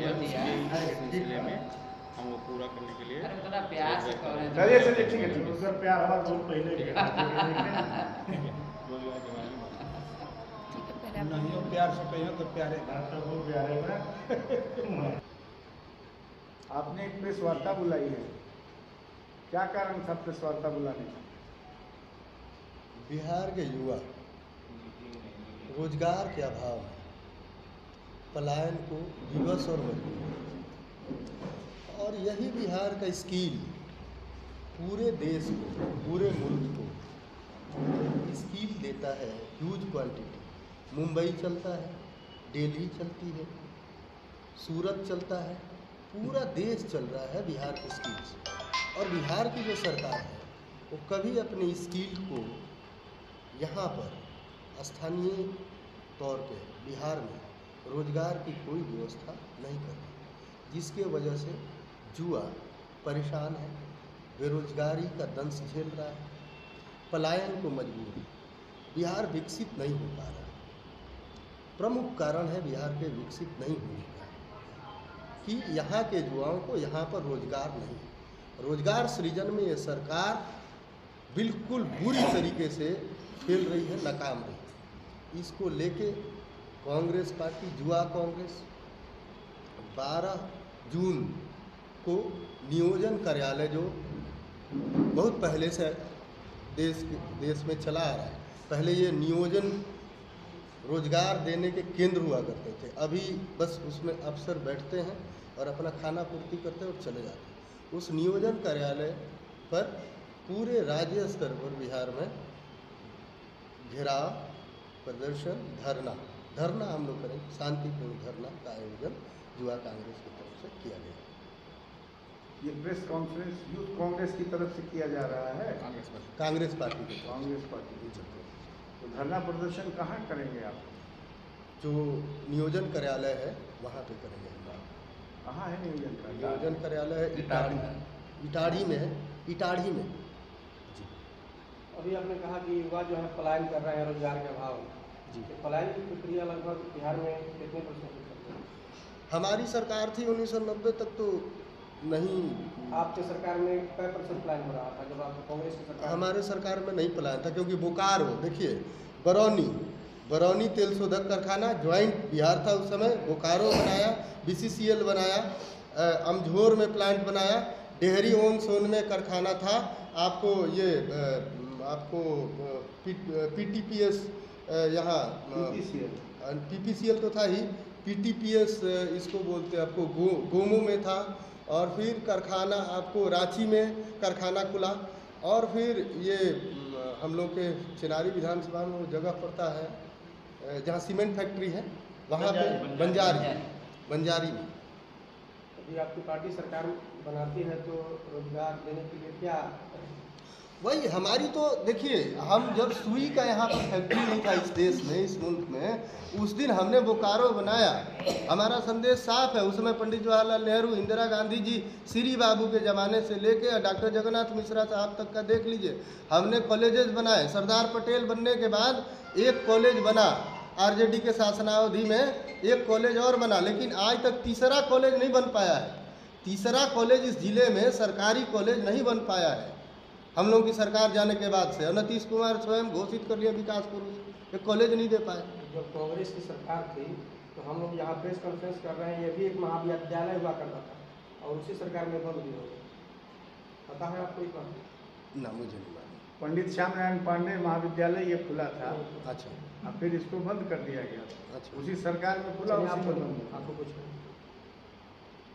है उसके सिलसिले में हम वो पूरा करने के लिए चलिए चलिए ठीक है, रोजगार प्यार हमारा बहुत पहले के रोजगार के बारे में नहीं प्यार से कहिए तो प्यारे तो बहुत प्यारे ना। आपने एक प्रेस वार्ता बुलाई है, क्या कारण था प्रेस वार्ता बुलाने का? बिहार के युवा रोजगार के अभाव में पलायन को विवश और मजबूर, और यही बिहार का स्किल पूरे देश को, पूरे मुल्क को स्किल देता है ह्यूज क्वांटिटी। मुंबई चलता है, दिल्ली चलती है, सूरत चलता है, पूरा देश चल रहा है बिहार के स्किल से। और बिहार की जो सरकार है वो कभी अपने स्किल को यहाँ पर स्थानीय तौर पे बिहार में रोजगार की कोई व्यवस्था नहीं कर रही, जिसके वजह से युवा परेशान है, बेरोजगारी का दंश झेल रहा है, पलायन को मजबूर है, बिहार विकसित नहीं हो पा रहा है। प्रमुख कारण है बिहार के विकसित नहीं होने का कि यहाँ के युवाओं को यहाँ पर रोजगार नहीं, रोजगार सृजन में ये सरकार बिल्कुल बुरी तरीके से फेल रही है, नाकाम रही है। इसको लेके कांग्रेस पार्टी, युवा कांग्रेस 12 जून को नियोजन कार्यालय जो बहुत पहले से देश में चला आ रहा है, पहले ये नियोजन रोजगार देने के केंद्र हुआ करते थे, अभी बस उसमें अफसर बैठते हैं और अपना खाना पूर्ति करते हैं और चले जाते हैं। उस नियोजन कार्यालय पर पूरे राज्य स्तर पर बिहार में घेराव, प्रदर्शन, धरना हम लोग करेंगे, शांतिपूर्ण धरना का आयोजन युवा कांग्रेस की तरफ से किया गया। ये प्रेस कॉन्फ्रेंस यूथ कांग्रेस की तरफ से किया जा रहा है? कांग्रेस पार्टी की कांग्रेस पार्टी की तरफ से। तो धरना प्रदर्शन कहाँ करेंगे आप? जो नियोजन कार्यालय है वहाँ पे करेंगे। कहाँ है नियोजन कार्यालय? नियोजन कार्यालय इटाढ़ी में है, इटाढ़ी में जी। अभी आपने कहा कि युवा जो है पलायन कर रहे हैं रोजगार के अभाव में जी। तो पलायन की प्रक्रिया लगभग बिहार में कितने %? हमारी सरकार थी 1990 तक तो नहीं। आपकी सरकार में कै % पलायन हो रहा था जब आप कांग्रेस की सरकार? हमारे सरकार में नहीं पलायन था, क्योंकि बोकारो देखिए, बरौनी तेल शोधक कारखाना ज्वाइंट बिहार था उस समय, बोकारो बनाया, BCCL बनाया, अमझोर में प्लांट बनाया, डेहरी ओन सोन में कारखाना था, आपको ये आपको PTPS यहाँ PPCL तो था ही, PTPS इसको बोलते हैं, आपको गोमो में था, और फिर कारखाना आपको रांची में कारखाना खुला, और फिर ये हम लोग के चिनारी विधानसभा में वो जगह पड़ता है जहाँ सीमेंट फैक्ट्री है, वहाँ पे बंजारी में। अभी आपकी पार्टी सरकार बनाती है तो रोजगार देने के लिए क्या? वही हमारी तो देखिए, हम जब सुई का यहाँ पर फैक्ट्री नहीं था इस देश में, इस मुल्क में, उस दिन हमने बोकारो बनाया। हमारा संदेश साफ है, उसमें पंडित जवाहरलाल नेहरू, इंदिरा गांधी जी, श्री बाबू के ज़माने से लेके डॉक्टर जगन्नाथ मिश्रा साहब तक का देख लीजिए। हमने कॉलेजेस बनाए, सरदार पटेल बनने के बाद एक कॉलेज बना, RJD के शासनावधि में एक कॉलेज और बना, लेकिन आज तक तीसरा कॉलेज नहीं बन पाया है। तीसरा कॉलेज इस जिले में सरकारी कॉलेज नहीं बन पाया है हम लोगों की सरकार जाने के बाद से। नीतीश कुमार स्वयं घोषित कर लिया विकास पुरुष, एक कॉलेज नहीं दे पाए। जब कांग्रेस की सरकार थी तो हम लोग यहाँ प्रेस कॉन्फ्रेंस कर रहे हैं, ये भी एक महाविद्यालय हुआ करता था और उसी सरकार में बंद भी हो गया। पता है आपको इस बात? ना, मुझे नहीं मालूम। पंडित श्याम नारायण पांडे महाविद्यालय ये खुला था, अच्छा, अब फिर इसको बंद कर दिया गया। अच्छा, उसी सरकार में खुला, उसी में बंद। आपको कुछ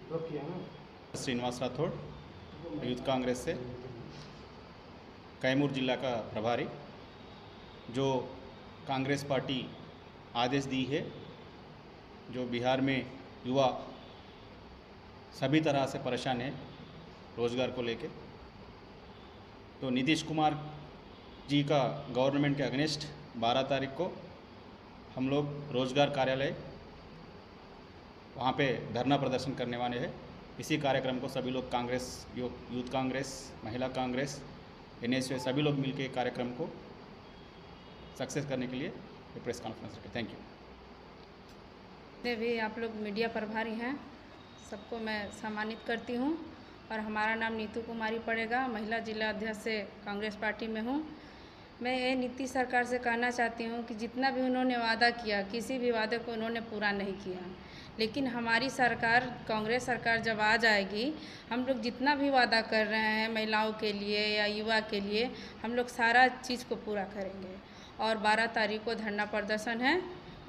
ड्रॉप किया ना? श्रीनिवास राठौड़, यूथ कांग्रेस से कैमूर जिला का प्रभारी। जो कांग्रेस पार्टी आदेश दी है, जो बिहार में युवा सभी तरह से परेशान है रोज़गार को लेके, तो नीतीश कुमार जी का गवर्नमेंट के अगेंस्ट 12 तारीख को हम लोग रोज़गार कार्यालय वहाँ पे धरना प्रदर्शन करने वाले हैं। इसी कार्यक्रम को सभी लोग कांग्रेस, यूथ कांग्रेस, महिला कांग्रेस, NSU सभी लोग मिलकर कार्यक्रम को सक्सेस करने के लिए प्रेस कॉन्फ्रेंस रखें। Thank you. भी आप लोग मीडिया प्रभारी हैं, सबको मैं सम्मानित करती हूँ और हमारा नाम नीतू कुमारी पड़ेगा। महिला जिला अध्यक्ष से कांग्रेस पार्टी में हूँ। मैं ये नीतीश सरकार से कहना चाहती हूँ कि जितना भी उन्होंने वादा किया, किसी भी वादे को उन्होंने पूरा नहीं किया। लेकिन हमारी सरकार, कांग्रेस सरकार जब आ जाएगी, हम लोग जितना भी वादा कर रहे हैं महिलाओं के लिए या युवा के लिए, हम लोग सारा चीज़ को पूरा करेंगे। और 12 तारीख को धरना प्रदर्शन है,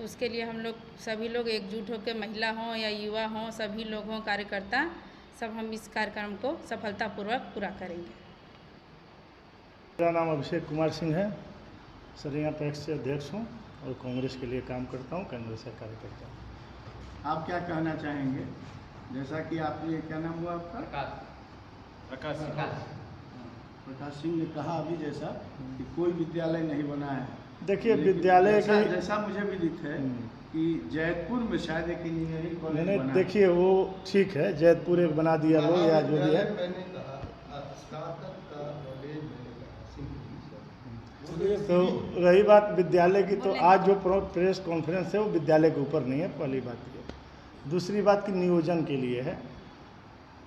उसके लिए हम लोग सभी लोग एकजुट होकर, महिला हों या युवा हों, सभी लोग हों, कार्यकर्ता, सब हम इस कार्यक्रम को सफलतापूर्वक पूरा करेंगे। मेरा नाम अभिषेक कुमार सिंह है, सरिया पैक्स से अध्यक्ष हूँ और कांग्रेस के लिए काम करता हूँ, कांग्रेस का कार्यकर्ता हूँ। आप क्या कहना चाहेंगे? जैसा कि आपने, क्या नाम हुआ आपका? प्रकाश सिंह ने कहा अभी जैसा कि कोई विद्यालय नहीं बना है। देखिए, विद्यालय की जैसा मुझे विदित है कि जैतपुर में शायद एक इंजीनियरिंग कॉलेज बना है। देखिए, वो ठीक है, जैतपुर एक बना दिया लोग या जो भी है। तो रही बात विद्यालय की, तो आज जो प्रेस कॉन्फ्रेंस है वो विद्यालय के ऊपर नहीं है, पहली बात ये। दूसरी बात की नियोजन के लिए है।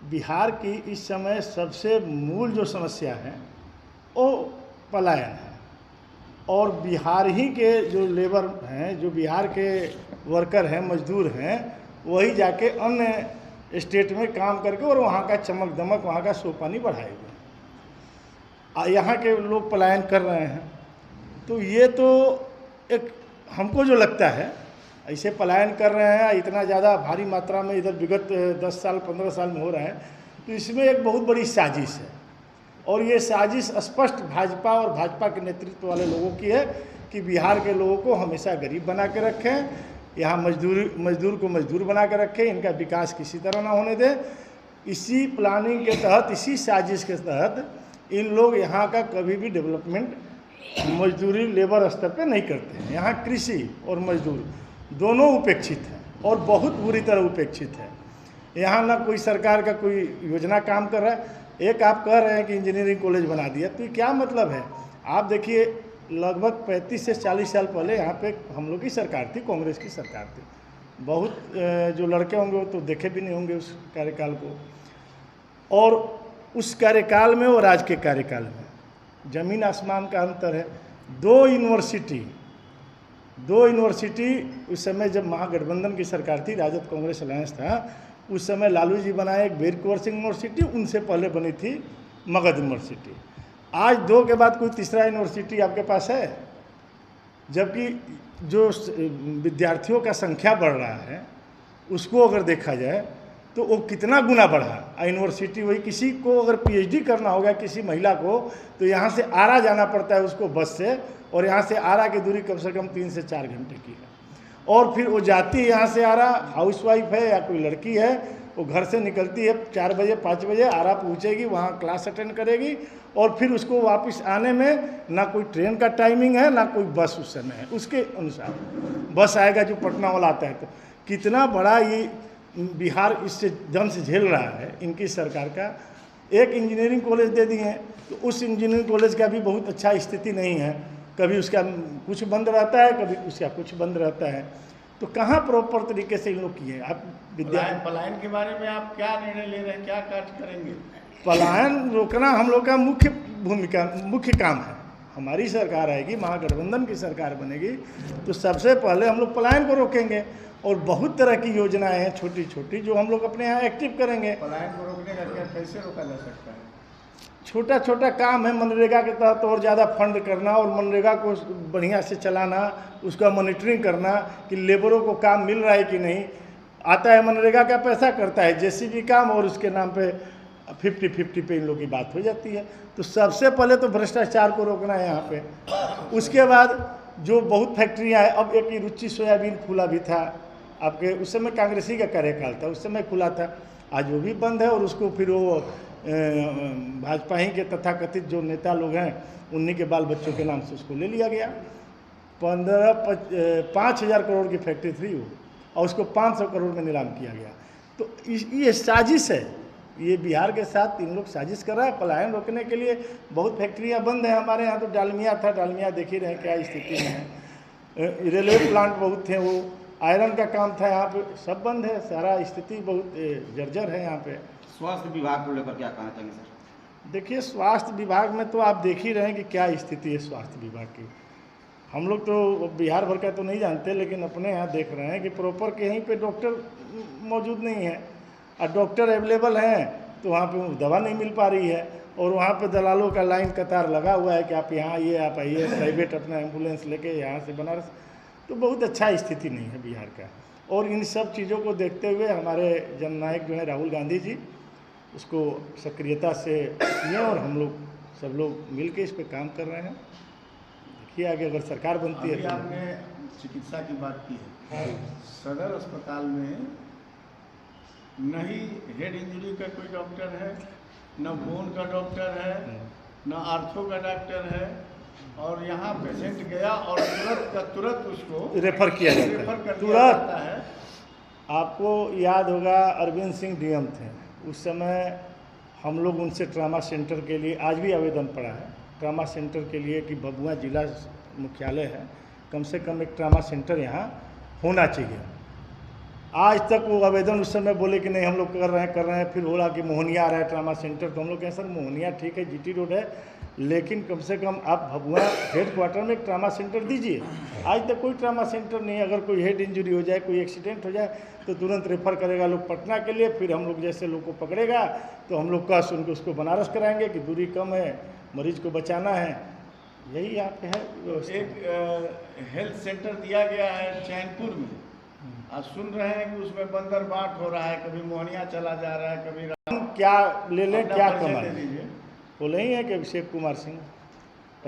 बिहार की इस समय सबसे मूल जो समस्या है वो पलायन है, और बिहार ही के जो लेबर हैं, जो बिहार के वर्कर हैं, मजदूर हैं, वही जाके अन्य स्टेट में काम करके और वहाँ का चमक दमक, वहाँ का सोपानी बढ़ाएंगे। यहाँ के लोग पलायन कर रहे हैं। तो ये तो एक हमको जो लगता है, ऐसे पलायन कर रहे हैं, इतना ज़्यादा भारी मात्रा में इधर विगत 10 साल 15 साल में हो रहा है, तो इसमें एक बहुत बड़ी साजिश है। और ये साजिश स्पष्ट भाजपा और भाजपा के नेतृत्व वाले लोगों की है कि बिहार के लोगों को हमेशा गरीब बना के रखें, यहाँ मजदूर को मजदूर बना के रखें, इनका विकास किसी तरह ना होने दें। इसी प्लानिंग के तहत, इसी साजिश के तहत इन लोग यहाँ का कभी भी डेवलपमेंट मजदूरी लेबर स्तर पे नहीं करते हैं। यहाँ कृषि और मजदूर दोनों उपेक्षित हैं और बहुत बुरी तरह उपेक्षित है। यहाँ ना कोई सरकार का कोई योजना काम कर रहा है। एक आप कह रहे हैं कि इंजीनियरिंग कॉलेज बना दिया, तो ये क्या मतलब है? आप देखिए, लगभग 35 से 40 साल पहले यहाँ पे हम लोग की सरकार थी, कांग्रेस की सरकार थी। बहुत जो लड़के होंगे वो तो देखे भी नहीं होंगे उस कार्यकाल को। और उस कार्यकाल में और आज के कार्यकाल में ज़मीन आसमान का अंतर है। दो यूनिवर्सिटी उस समय जब महागठबंधन की सरकार थी, राजद कांग्रेस अलायंस था, उस समय लालू जी बनाए एक वीर कुंवर सिंह यूनिवर्सिटी, उनसे पहले बनी थी मगध यूनिवर्सिटी। आज दो के बाद कोई तीसरा यूनिवर्सिटी आपके पास है? जबकि जो विद्यार्थियों का संख्या बढ़ रहा है, उसको अगर देखा जाए तो वो कितना गुना बढ़ा। यूनिवर्सिटी वही, किसी को अगर पीएचडी करना होगा किसी महिला को, तो यहाँ से आरा जाना पड़ता है उसको बस से, और यहाँ से आरा की दूरी कम से कम 3 से 4 घंटे की है। और फिर वो जाती है यहाँ से आरा, हाउसवाइफ है या कोई लड़की है, वो घर से निकलती है 4 बजे 5 बजे, आरा पहुँचेगी, वहाँ क्लास अटेंड करेगी, और फिर उसको वापस आने में ना कोई ट्रेन का टाइमिंग है ना कोई बस उस समय है। उसके अनुसार बस आएगा जो पटना वाला आता है। तो कितना बड़ा ये बिहार इससे जंग से झेल रहा है इनकी सरकार का। एक इंजीनियरिंग कॉलेज दे दिए, तो उस इंजीनियरिंग कॉलेज का भी बहुत अच्छा स्थिति नहीं है। कभी उसका कुछ बंद रहता है, कभी उसका कुछ बंद रहता है। तो कहाँ प्रॉपर तरीके से इन लोग किए? आप पलायन के बारे में आप क्या निर्णय ले रहे हैं, क्या कार्य करेंगे? पलायन रोकना हम लोग का मुख्य काम है। हमारी सरकार आएगी, महागठबंधन की सरकार बनेगी, तो सबसे पहले हम लोग पलायन को रोकेंगे। और बहुत तरह की योजनाएं हैं छोटी छोटी जो हम लोग अपने यहाँ एक्टिव करेंगे। पलायन को रोकने का क्या, कैसे रोका जा सकता है? छोटा छोटा काम है, मनरेगा के तहत और ज़्यादा फंड करना और मनरेगा को बढ़िया से चलाना, उसका मॉनिटरिंग करना कि लेबरों को काम मिल रहा है कि नहीं। आता है मनरेगा का पैसा, करता है जेसीबी काम, और उसके नाम पे 50-50 पे इन लोगों की बात हो जाती है। तो सबसे पहले तो भ्रष्टाचार को रोकना है यहाँ पे। उसके बाद जो बहुत फैक्ट्रियाँ हैं, अब एक रुचि सोयाबीन खुला भी था आपके, उस समय कांग्रेसी का कार्यकाल था, उस समय खुला था, आज वो भी बंद है। और उसको फिर वो भाजपा ही के तथाकथित जो नेता लोग हैं, उन्हीं के बाल बच्चों के नाम से उसको ले लिया गया। 5,000 करोड़ की फैक्ट्री थी वो, और उसको 500 करोड़ में नीलाम किया गया। तो ये साजिश है, ये बिहार के साथ इन लोग साजिश कर रहा है पलायन रोकने के लिए। बहुत फैक्ट्रियां बंद हैं हमारे यहाँ। तो डालमिया था, डालमिया देख ही रहे क्या स्थिति में है। रेलवे प्लांट बहुत थे, वो आयरन का काम था यहाँ पे, सब बंद है, सारा स्थिति बहुत जर्जर है यहाँ पे। स्वास्थ्य विभाग को लेकर क्या कहना चाहेंगे सर? देखिए, स्वास्थ्य विभाग में तो आप देख ही रहे हैं कि क्या स्थिति है स्वास्थ्य विभाग की। हम लोग तो बिहार भर का तो नहीं जानते, लेकिन अपने यहाँ देख रहे हैं कि प्रॉपर कहीं पे डॉक्टर मौजूद नहीं है, और डॉक्टर अवेलेबल हैं तो वहाँ पे दवा नहीं मिल पा रही है, और वहाँ पे दलालों का लाइन कतार लगा हुआ है कि आप यहाँ आइए, आप आइए, प्राइवेट अपना एम्बुलेंस लेके यहाँ से बनारस। तो बहुत अच्छा स्थिति नहीं है बिहार का। और इन सब चीज़ों को देखते हुए हमारे जननायक जो है राहुल गांधी जी उसको सक्रियता से किए, और हम लोग सब लोग मिल के इस पर काम कर रहे हैं। देखिए आगे अगर सरकार बनती है अभी तो। आपने चिकित्सा की बात की है, सदर अस्पताल में न ही हेड इंजरी का कोई डॉक्टर है, न बोन का डॉक्टर है, न आर्थो का डॉक्टर है, और यहाँ पेशेंट गया और तुरंत का तुरंत उसको रेफर किया रेफर जाता कर है दिया जाता तुरंत। है। आपको याद होगा अरविंद सिंह डीएम थे, उस समय हम लोग उनसे ट्रामा सेंटर के लिए, आज भी आवेदन पड़ा है ट्रामा सेंटर के लिए कि भभुआ जिला मुख्यालय है, कम से कम एक ट्रामा सेंटर यहाँ होना चाहिए। आज तक वो आवेदन उस समय बोले कि नहीं हम लोग कर रहे हैं, फिर बोला कि मोहनिया आ रहा है ट्रामा सेंटर। तो हम लोग कहें सर मोहनिया ठीक है, जीटी रोड है, लेकिन कम से कम आप भभुआ हेड क्वार्टर में एक ट्रामा सेंटर दीजिए। आज तक कोई ट्रामा सेंटर नहीं है। अगर कोई हेड इंजरी हो जाए, कोई एक्सीडेंट हो जाए तो तुरंत रेफर करेगा लोग पटना के लिए, फिर हम लोग जैसे लोग को पकड़ेगा तो हम लोग कस उनको उसको बनारस कराएंगे कि दूरी कम है, मरीज को बचाना है। यही यहाँ पे है व्यवस्था। एक हेल्थ सेंटर दिया गया है चैनपुर में, आज सुन रहे हैं कि उसमें बंदरबाट हो रहा है, कभी मोहनिया चला जा रहा है, कभी क्या ले लें, क्या परिचय कमाएं। दे दीजिए। बोले ही है कि अभिषेक कुमार सिंह।